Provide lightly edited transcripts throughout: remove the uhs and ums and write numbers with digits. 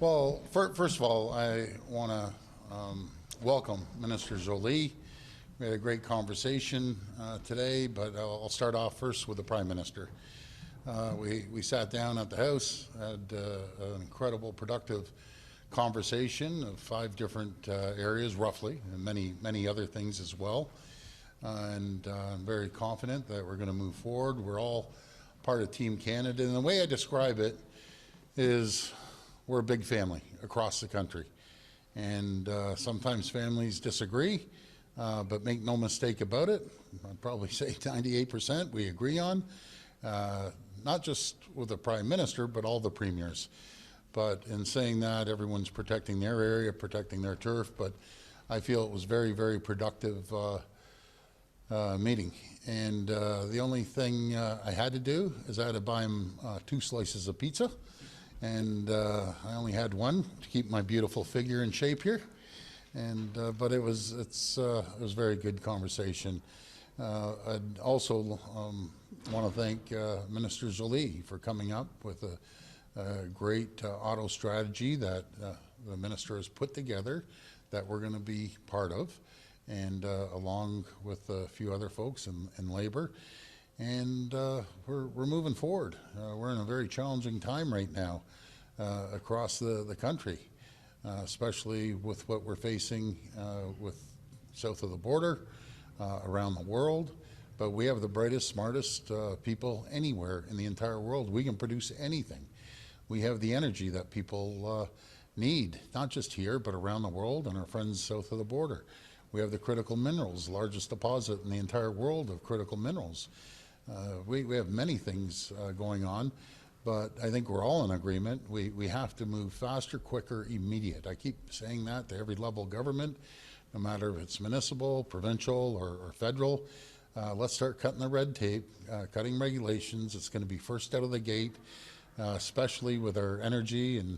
Well, first of all, I want to welcome Minister Joly. We had a great conversation today, but I'll start off first with the Prime Minister. We sat down at the House, had an incredible, productive conversation of 5 different areas, roughly, and many other things as well. And I'm very confident that we're going to move forward. We're all part of Team Canada, and the way I describe it is we're a big family across the country. And sometimes families disagree, but make no mistake about it, I'd probably say 98% we agree on, not just with the Prime Minister, but all the premiers. But in saying that, everyone's protecting their area, protecting their turf, but I feel it was very, very productive meeting. And the only thing I had to do is I had to buy him 2 slices of pizza. And I only had one to keep my beautiful figure in shape here, and but it was a very good conversation. I'd also want to thank Minister Joly for coming up with a great auto strategy that the minister has put together that we're going to be part of, and along with a few other folks in Labour. And we're moving forward. We're in a very challenging time right now across the country, especially with what we're facing with south of the border, around the world. But we have the brightest, smartest people anywhere in the entire world. We can produce anything. We have the energy that people need, not just here, but around the world and our friends south of the border. We have the critical minerals, largest deposit in the entire world of critical minerals. We have many things going on, but I think we're all in agreement. We have to move faster, quicker, immediate. I keep saying that to every level of government, no matter if it's municipal, provincial, or federal. Let's start cutting the red tape, cutting regulations. It's going to be first out of the gate, especially with our energy and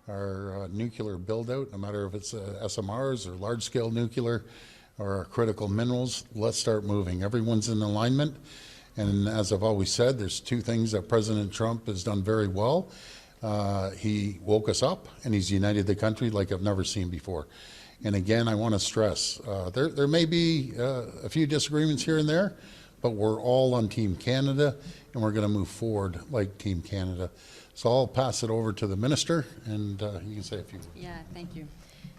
our nuclear build-out, no matter if it's SMRs or large-scale nuclear or our critical minerals. Let's start moving. Everyone's in alignment. And as I've always said, there's 2 things that President Trump has done very well. He woke us up, and he's united the country like I've never seen before. And again, I want to stress, there may be a few disagreements here and there, but we're all on Team Canada, and we're going to move forward like Team Canada. So I'll pass it over to the Minister, and you can say a few words. Yeah, thank you.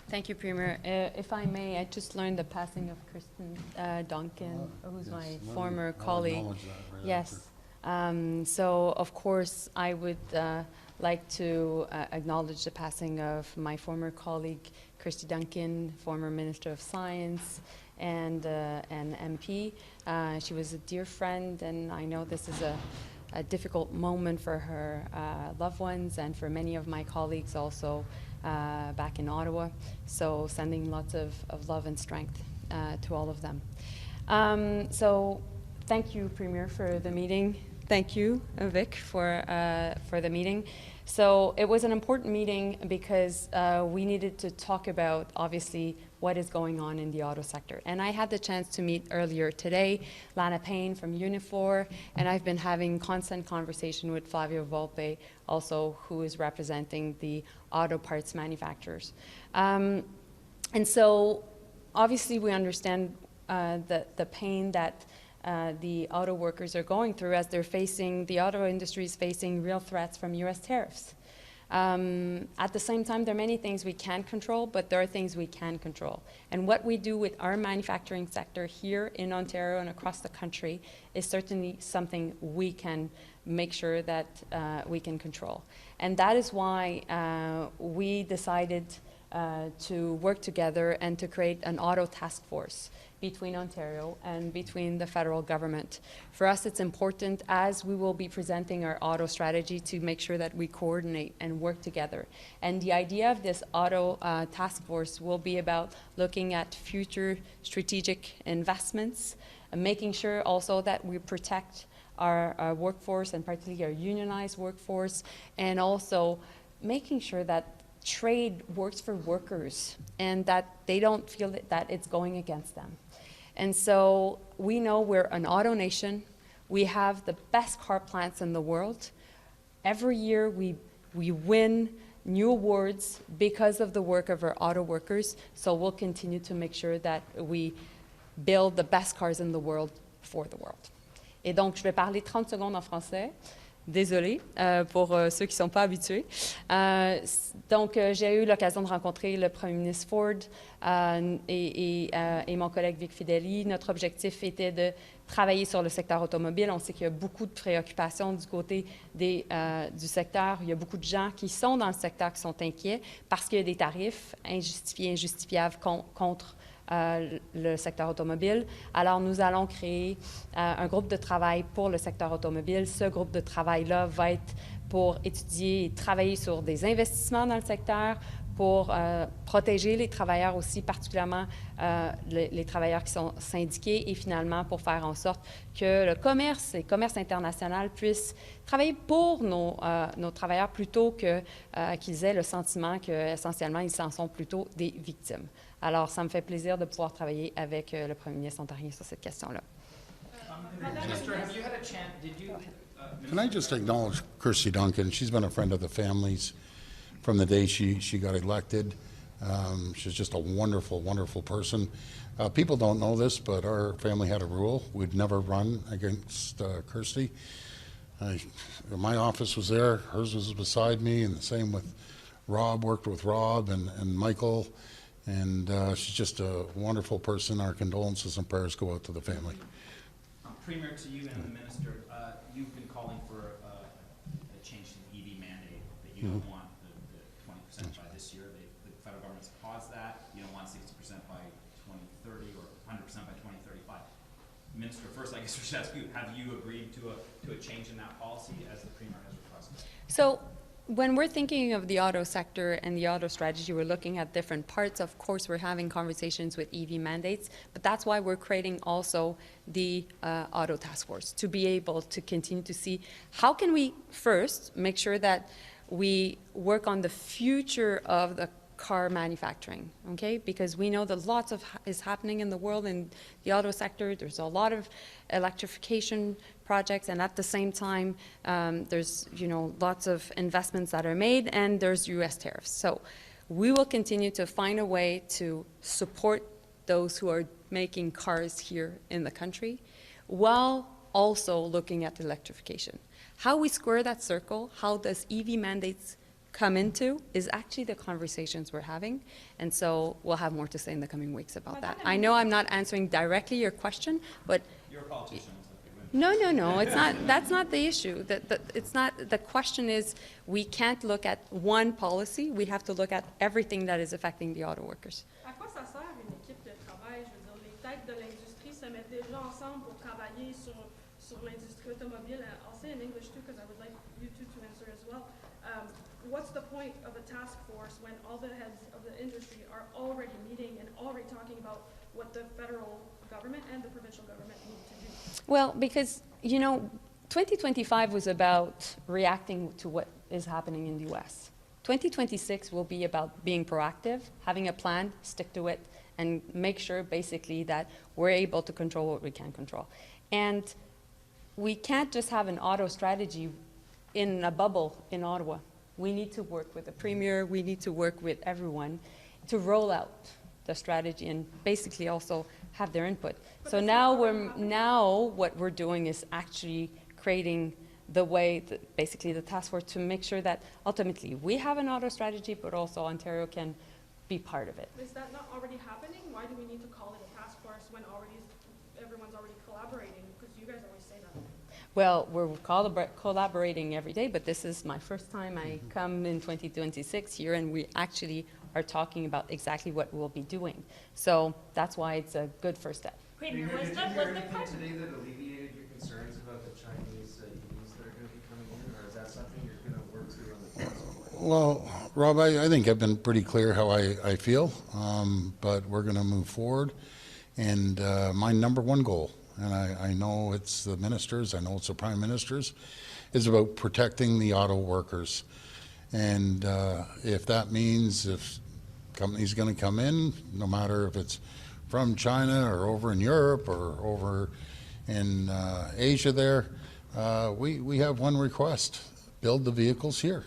Thank you, Premier. If I may, I just learned the passing of Kristen Duncan, who's my former colleague. Yes. So, of course, I would like to acknowledge the passing of my former colleague, Christy Duncan, former Minister of Science and MP. She was a dear friend, and I know this is a difficult moment for her loved ones and for many of my colleagues also back in Ottawa. So sending lots of love and strength to all of them. So thank you, Premier, for the meeting. Thank you, Vic, for the meeting. So it was an important meeting because we needed to talk about, obviously, what is going on in the auto sector. And I had the chance to meet earlier today Lana Payne from Unifor, and I've been having constant conversation with Flavio Volpe, also, who is representing the auto parts manufacturers. And so, obviously, we understand the pain that the auto workers are going through as the auto industry is facing real threats from US tariffs. At the same time, there are many things we can't control, but there are things we can control. And what we do with our manufacturing sector here in Ontario and across the country is certainly something we can make sure that we can control. And that is why we decided to work together and to create an auto task force between Ontario and between the federal government. For us, it's important, as we will be presenting our auto strategy, to make sure that we coordinate and work together. And the idea of this auto task force will be about looking at future strategic investments, and making sure also that we protect our workforce, and particularly our unionized workforce, and also making sure that trade works for workers and that they don't feel that it's going against them. And so we know we're an auto nation. We have the best car plants in the world. Every year we win new awards because of the work of our auto workers. So we'll continue to make sure that we build the best cars in the world for the world. Et donc, je vais parler 30 secondes en français. Désolée pour ceux qui ne sont pas habitués. Donc, j'ai eu l'occasion de rencontrer le premier ministre Ford et mon collègue Vid Fedeli. Notre objectif était de travailler sur le secteur automobile. On sait qu'il y a beaucoup de préoccupations du côté du secteur. Il y a beaucoup de gens qui sont dans le secteur qui sont inquiets parce qu'il y a des tarifs injustifiés, injustifiables contre le secteur automobile. Alors, nous allons créer un groupe de travail pour le secteur automobile. Ce groupe de travail-là va être pour étudier et travailler sur des investissements dans le secteur, pour protéger les travailleurs aussi, particulièrement les travailleurs qui sont syndiqués, et finalement pour faire en sorte que le commerce et le commerce international puissent travailler pour nos travailleurs plutôt qu'ils aient le sentiment qu'essentiellement, ils en sont plutôt des victimes. Alors, ça me fait plaisir de pouvoir travailler avec le premier ministre ontarien sur cette question-là. Minister, have you had a chance, did you... Can I just acknowledge Kirsty Duncan? She's been a friend of the families from the day she got elected. She's just a wonderful, wonderful person. People don't know this, but our family had a rule. We'd never run against Kirsty. My office was there, hers was beside me, and the same with Rob, worked with Rob and Michael. And she's just a wonderful person. Our condolences and prayers go out to the family. Premier, to you and the minister, you've been calling for a change to the EV mandate, that you don't want the 20% by this year. The federal government's paused that. You don't want 60% by 2030 or 100% by 2035. Minister, first, I guess we should ask you, have you agreed to a change in that policy as the Premier has requested? So, when we're thinking of the auto sector and the auto strategy, we're looking at different parts. Of course, we're having conversations with EV mandates, but that's why we're creating also the auto task force, to be able to continue to see how can we first make sure that we work on the future of the car manufacturing, okay? Because we know that lots is happening in the world in the auto sector. There's a lot of electrification projects, and at the same time, there's lots of investments that are made, and there's U.S. tariffs. So we will continue to find a way to support those who are making cars here in the country, while also looking at electrification. How we square that circle, how does EV mandates come into, is actually the conversations we're having, and so we'll have more to say in the coming weeks about that. I know I'm not answering directly your question, but You're a politician. no, it's not. That's not the issue. It's not. The question is, we can't look at one policy. We have to look at everything that is affecting the auto workers. À quoi ça sert une équipe de travail? Je veux dire, les têtes de l'industrie se mettent déjà ensemble pour travailler sur l'industrie automobile. I'll say in English too, because I would like you two to answer as well. What's the point of a task force when all the heads of the industry are already meeting and already talking about what the federal government and the provincial government need to do? Well, because 2025 was about reacting to what is happening in the U.S. 2026 will be about being proactive, having a plan, stick to it, and make sure basically that we're able to control what we can control. And we can't just have an auto strategy in a bubble in Ottawa. We need to work with the Premier, we need to work with everyone to roll out the strategy and basically also have their input. So now what we're doing is actually creating the way, basically the task force, to make sure that ultimately we have an auto strategy, but also Ontario can be part of it. Is that not already happening? Why do we need to call it a task force when everyone's already collaborating? Because you guys always say that. Well, we're collaborating every day, but this is my first time I come in 2026 here, and we actually are talking about exactly what we'll be doing. So that's why it's a good first step. Premier, did you hear anything today that alleviated your concerns about the Chinese EVs that are going to be coming in, or is that something you're going to work through on the task force? Well, Rob, I think I've been pretty clear how I feel, but we're going to move forward. And my number one goal, and I know it's the ministers, I know it's the prime ministers, is about protecting the auto workers. And if that means if companies going to come in, no matter if it's from China or over in Europe or over in Asia there, we have one request: build the vehicles here.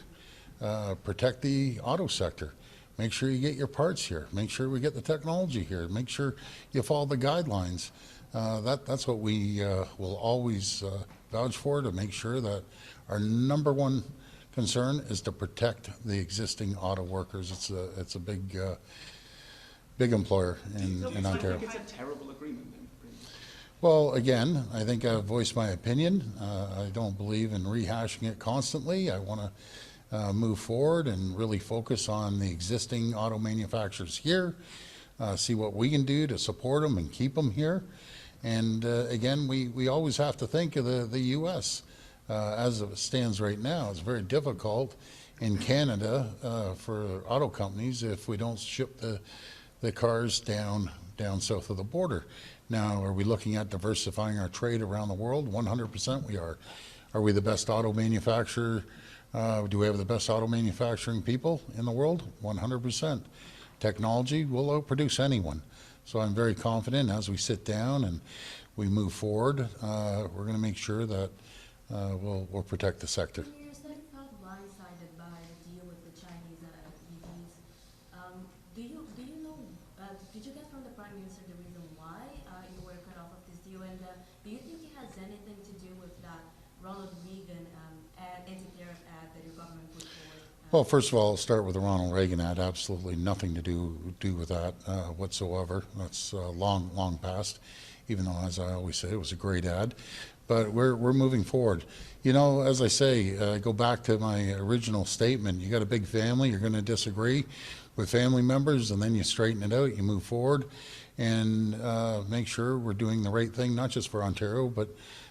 protect the auto sector. Make sure you get your parts here. Make sure we get the technology here. Make sure you follow the guidelines. That's what we will always vouch for, to make sure that our number one concern is to protect the existing auto workers. It's a big employer in Ontario. It's a terrible agreement then. Well, again, I think I've voiced my opinion. I don't believe in rehashing it constantly. I want to move forward and really focus on the existing auto manufacturers here, see what we can do to support them and keep them here. And again, we always have to think of the U.S. As it stands right now. It's very difficult in Canada for auto companies if we don't ship the cars down south of the border. Now, are we looking at diversifying our trade around the world? 100% we are. Are we the best auto manufacturer? Do we have the best auto manufacturing people in the world? 100%. Technology will outproduce anyone. So I'm very confident as we sit down and we move forward, we're going to make sure that we'll protect the sector. Premier, you said you felt blindsided by the deal with the Chinese EVs. Do you know, did you get from the Prime Minister the reason why you were cut off of this deal? And do you think it has anything to do with that Ronald Reagan anti-tariff ad that your government put forward? Well, first of all, I'll start with the Ronald Reagan ad. Absolutely nothing to do with that whatsoever. That's long past, even though, as I always say, it was a great ad. But we're moving forward. You know, as I say, go back to my original statement. You got a big family. You're going to disagree with family members, and then you straighten it out. You move forward and make sure we're doing the right thing, not just for Ontario, but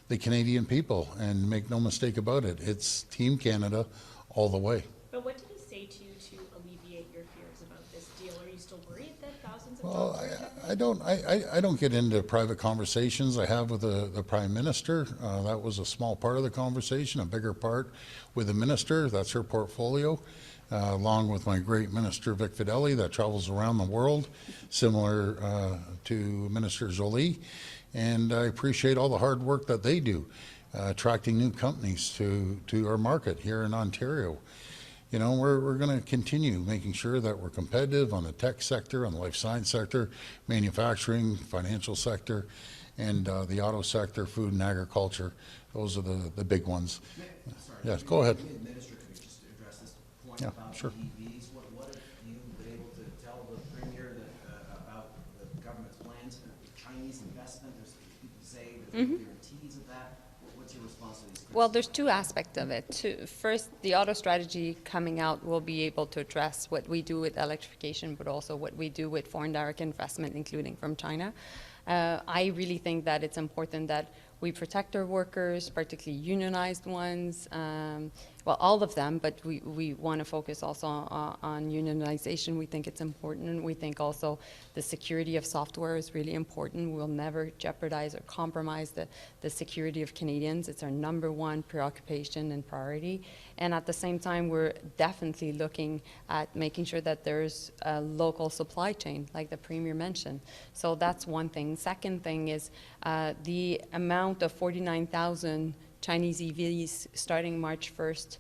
the Canadian people. And make no mistake about it, it's Team Canada all the way. But what did he say to you to alleviate your fears about this deal? Are you still worried that thousands of Well, jobs are affected? I don't get into private conversations I have with the Prime Minister. That was a small part of the conversation. A bigger part with the Minister. That's her portfolio, along with my great Minister Vid Fedeli that travels around the world, similar to Minister Joly. And I appreciate all the hard work that they do, attracting new companies to our market here in Ontario. You know, we're going to continue making sure that we're competitive on the tech sector, on the life science sector, manufacturing, financial sector, and the auto sector, food and agriculture. Those are the big ones. Sorry. Yes, go ahead. Maybe the minister could just address this point Yeah, about sure. EVs. What have you been able to tell the Premier about the government's plans for Chinese investment? There's people say that there are guarantees of that. What's your response to these criticisms? Well, there's two aspects of it. First, the auto strategy coming out will be able to address what we do with electrification, but also what we do with foreign direct investment, including from China. I really think that it's important that we protect our workers, particularly unionized ones, well, all of them, but we want to focus also on unionization. We think it's important, and we think also the security of software is really important. We'll never jeopardize or compromise the security of Canadians. It's our number one preoccupation and priority. And at the same time, we're definitely looking at making sure that there's a local supply chain, like the Premier mentioned. So that's one thing. Second thing is the amount of 49,000 Chinese EVs starting March 1st.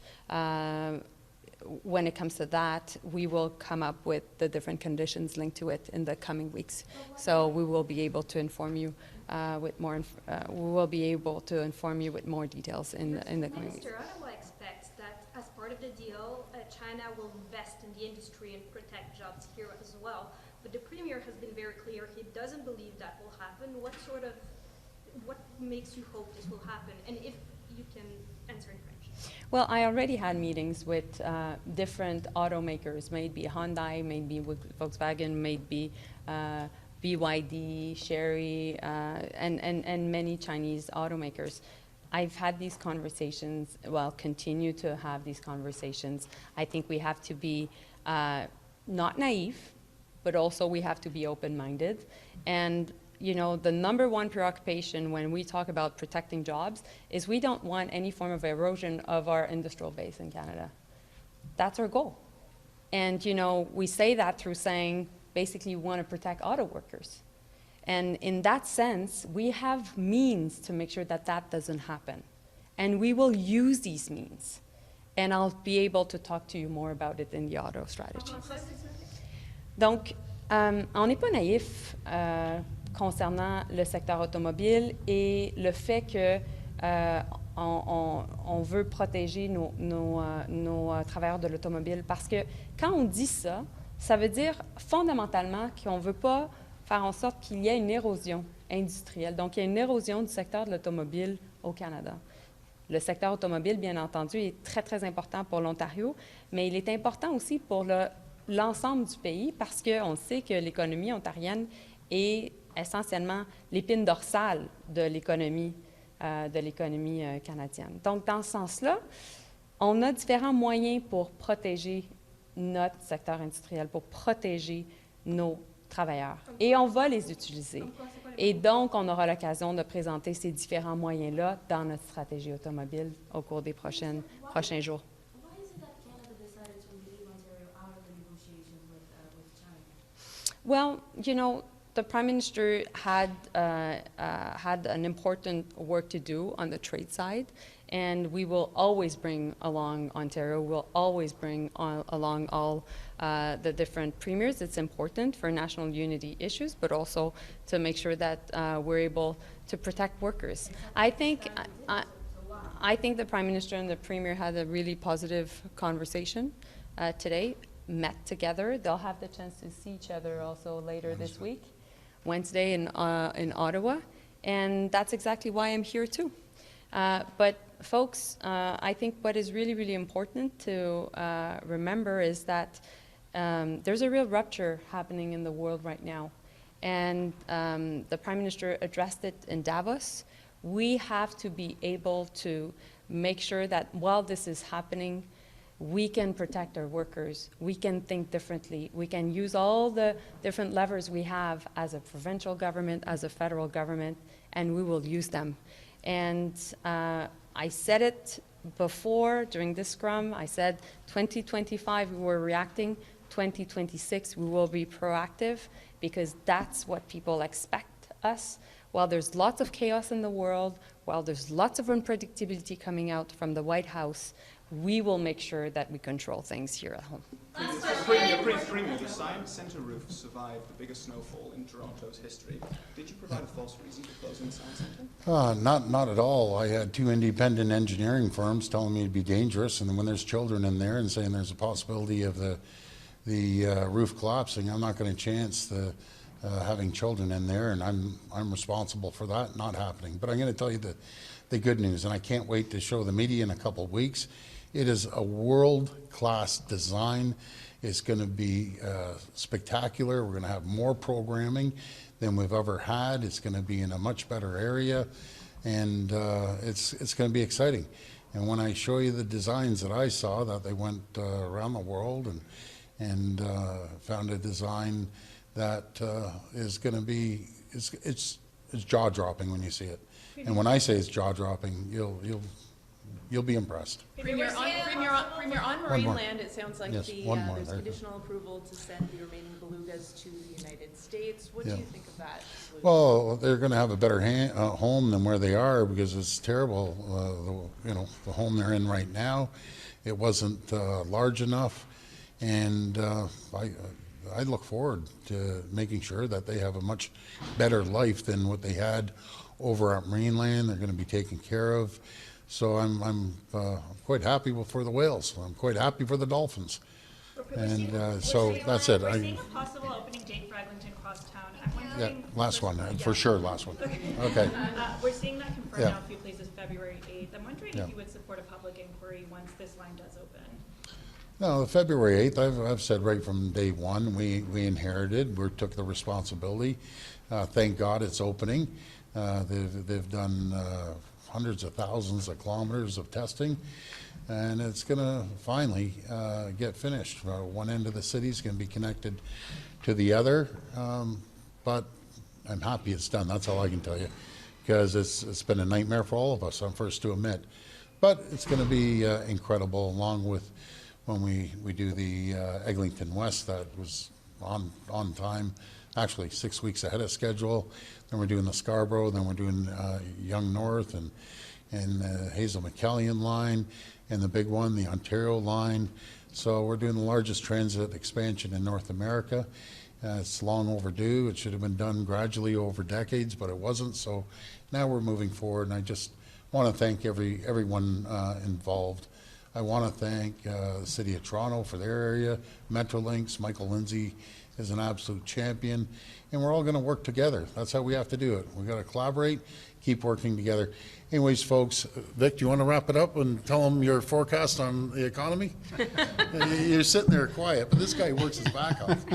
When it comes to that, we will come up with the different conditions linked to it in the coming weeks. So we will be able to inform you with more. We will be able to inform you with more details in the coming weeks. Minister Ottawa expects that as part of the deal, China will invest in the industry and protect jobs here as well. But the Premier has been very clear he doesn't believe that will happen. What makes you hope this will happen? And if you can answer in French. Well, I already had meetings with different automakers, maybe Hyundai, maybe with Volkswagen, maybe BYD, Chery, and many Chinese automakers. I've had these conversations, well, continue to have these conversations. I think we have to be not naive, but also we have to be open-minded. And you know, the number one preoccupation when we talk about protecting jobs is we don't want any form of erosion of our industrial base in Canada. That's our goal. And, you know, we say that through saying, basically, we want to protect auto workers. And in that sense, we have means to make sure that that doesn't happen. And we will use these means. and I'll be able to talk to you more about it in the auto strategy. Donc, on n'est pas naïf concernant le secteur automobile et le fait que on veut protéger nos travailleurs de l'automobile, parce que quand on dit ça, ça veut dire fondamentalement qu'on ne veut pas faire en sorte qu'il y ait une érosion industrielle. Donc, il y a une érosion du secteur de l'automobile au Canada. Le secteur automobile, bien entendu, est très, très important pour l'Ontario, mais il est important aussi pour l'ensemble du pays, parce qu'on sait que l'économie ontarienne est essentiellement l'épine dorsale de l'économie canadienne. Donc, dans ce sens-là, on a différents moyens pour protéger notre secteur industriel, pour protéger nos travailleurs. Et on va les utiliser. Et donc, on aura l'occasion de présenter ces différents moyens-là dans notre stratégie automobile au cours des prochains jours. Why is it that Canada decided to leave Ontario out of the negotiations with China? Well, you know, the Prime Minister had an important work to do on the trade side, and we will always bring along Ontario. We'll always bring along all the different premiers. It's important for national unity issues, but also to make sure that we're able to protect workers. I think the Prime Minister and the Premier had a really positive conversation today, met together. They'll have the chance to see each other also later this week, Wednesday in Ottawa, and that's exactly why I'm here too. But folks, I think what is really, really important to remember is that there's a real rupture happening in the world right now. And the Prime Minister addressed it in Davos. We have to be able to make sure that while this is happening, we can protect our workers, we can think differently, we can use all the different levers we have as a provincial government, as a federal government, and we will use them. And I said it before during this scrum, I said 2025 we were reacting, 2026 we will be proactive, because that's what people expect us. While there's lots of chaos in the world, while there's lots of unpredictability coming out from the White House, we will make sure that we control things here at home. Premier, the Science Centre roof survived the biggest snowfall in Toronto's history. Did you provide a false reason for closing the Science Centre? Not at all. I had 2 independent engineering firms telling me it'd be dangerous, and when there's children in there and saying there's a possibility of the roof collapsing, I'm not going to chance having children in there, and I'm responsible for that not happening. But I'm going to tell you the good news, and I can't wait to show the media in a couple of weeks. It is a world-class design. It's going to be spectacular. We're going to have more programming than we've ever had. It's going to be in a much better area, and it's going to be exciting. And when I show you the designs that I saw, that they went around the world and found a design that is going to be it's jaw-dropping when you see it. And when I say it's jaw-dropping, you'll be impressed. Premier, on marine land, it sounds like Yes, there's conditional approval to send the remaining belugas to the United States. What do you think of that solution? Well, they're going to have a better home than where they are, because it's terrible. The home they're in right now, it wasn't large enough, and I look forward to making sure that they have a much better life than what they had over at Marineland. They're going to be taken care of. So I'm quite happy for the whales. I'm quite happy for the dolphins. And so that's it. We're seeing a possible opening date for Eglinton Crosstown. I'm wondering. Yeah, last one, for sure, last one. Okay. We're seeing that confirmed now a few places, February 8th. I'm wondering if you would support a public inquiry once this line does open. No, February 8th, I've said right from day one, we inherited, we took the responsibility. Thank God it's opening. They've done hundreds of thousands of kilometers of testing, and it's going to finally get finished. One end of the city is going to be connected to the other, but I'm happy it's done. That's all I can tell you, because it's been a nightmare for all of us, I'm first to admit. But it's going to be incredible, along with when we do the Eglinton West, that was on time, actually 6 weeks ahead of schedule. Then we're doing the Scarborough, then we're doing Young North and Hazel McKellian line, and the big one, the Ontario line. So we're doing the largest transit expansion in North America. It's long overdue. It should have been done gradually over decades, but it wasn't. So now we're moving forward, and I just want to thank everyone involved. I want to thank the City of Toronto for their area, Metrolinx, Michael Lindsay is an absolute champion, and we're all going to work together. That's how we have to do it. We've got to collaborate, keep working together. Anyways, folks, Vic, do you want to wrap it up and tell them your forecast on the economy? You're sitting there quiet, but this guy works his back off.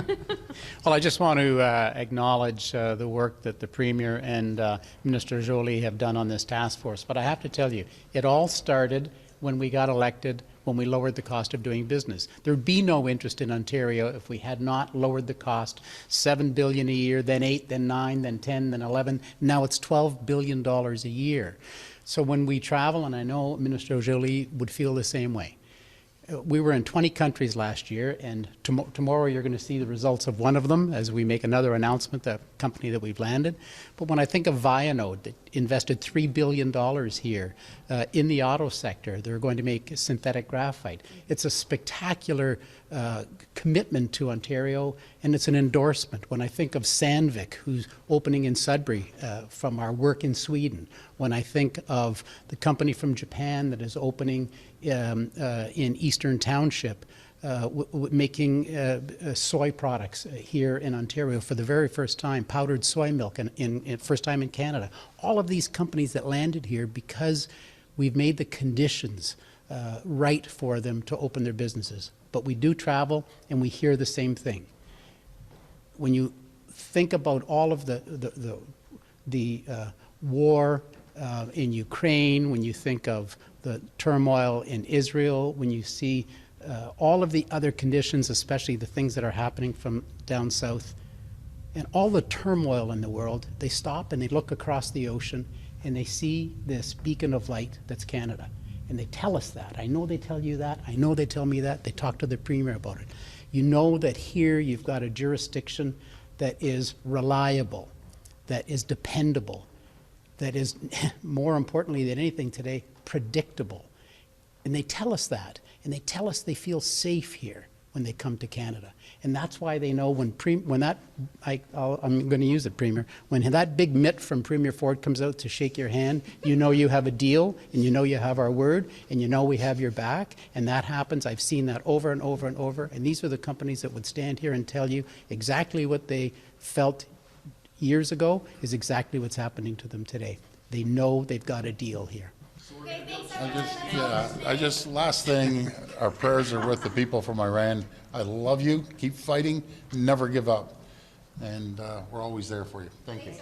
Well, I just want to acknowledge the work that the Premier and Minister Joly have done on this task force. But I have to tell you, it all started when we got elected, when we lowered the cost of doing business. There would be no interest in Ontario if we had not lowered the cost. $7 billion a year, then 8, then 9, then 10, then 11. Now it's $12 billion a year. So when we travel, and I know Minister Joly would feel the same way. We were in 20 countries last year, and tomorrow you're going to see the results of one of them as we make another announcement, the company that we've landed. But when I think of Vianode, that invested $3 billion here in the auto sector, they're going to make synthetic graphite. It's a spectacular commitment to Ontario, and it's an endorsement. When I think of Sandvik, who's opening in Sudbury from our work in Sweden, when I think of the company from Japan that is opening in Eastern Township, making soy products here in Ontario for the very first time, powdered soy milk, first time in Canada. All of these companies that landed here because we've made the conditions right for them to open their businesses. But we do travel and we hear the same thing. When you think about all of the war in Ukraine, when you think of the turmoil in Israel, when you see all of the other conditions, especially the things that are happening from down south, and all the turmoil in the world, they stop and they look across the ocean and they see this beacon of light that's Canada. And they tell us that. I know they tell you that. I know they tell me that. They talk to the Premier about it. You know that here you've got a jurisdiction that is reliable, that is dependable, that is, more importantly than anything today, predictable. And they tell us that. And they tell us they feel safe here when they come to Canada. And that's why they know I'm going to use it, Premier, when that big mitt from Premier Ford comes out to shake your hand, you know you have a deal, and you know you have our word, and you know we have your back. And that happens. I've seen that over and over and over. And these are the companies that would stand here and tell you exactly what they felt years ago is exactly what's happening to them today. They know they've got a deal here. Last thing, our prayers are with the people from Iran. I love you. Keep fighting. Never give up. And we're always there for you. Thank you.